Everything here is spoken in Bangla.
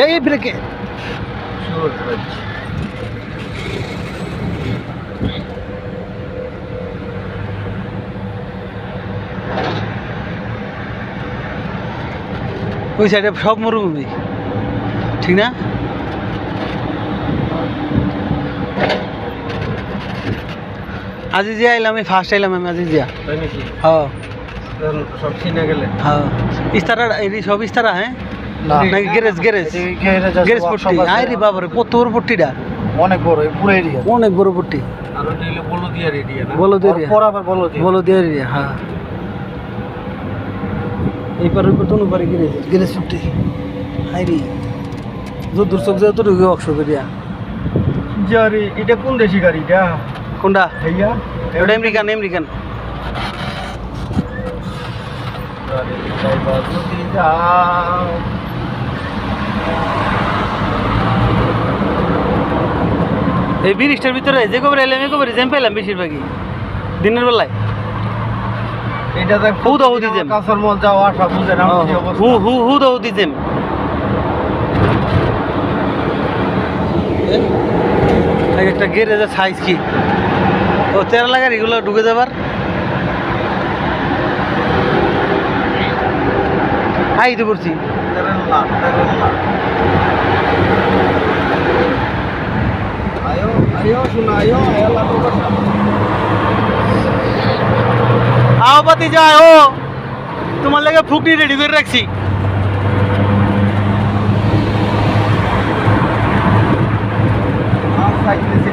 এই ব্রেকে ওই সাইডে সব মরুভূমি ঠিক না আজিজিয়া আইলাম আমি ফার্স্ট আইলাম আমি আজিজিয়া হ্যাঁ সব চিনে গেলে হ্যাঁ ইস্তারা এই সব ইস্তারা হ্যাঁ নাকি garage garage garage Patti I রে বাবারে কত বড় পট্টিটা অনেক বড় পুরো এরিয়া অনেক বড় পট্টি আর ওটা হলো বলদিয়ার এরিয়া না বলদিয়ার বরাবর বলদিয়ার এরিয়া হ্যাঁ এই পার ওই তো পারে গ্যারেজ গ্যারেজ পট্টি আই রে যত দূর চোখ যায় তো ঢুকে অক্ষ করিয়া জারি এটা কোন দেশি গাড়িটা কোনটা ভাইয়া এটা আমেরিকান আমেরিকান এই ব্রিজটার ভিতরে যে কবর এলাম এ কবর জ্যাম পেলাম বেশিরভাগই দিনের বেলায় এটা দেখ হুদাহুদি জ্যাম কাঁচার মল যাওয়া আসা বুঝে না হুদাহুদি জ্যাম একটা গ্যারেজের সাইজ কি ও 13 লাখ এগুলো ঢুকে যাবার আইতে পড়ছি आओ पति जाओ तुम्हारे लगे फुकनी रेडी कर रखी साइकिल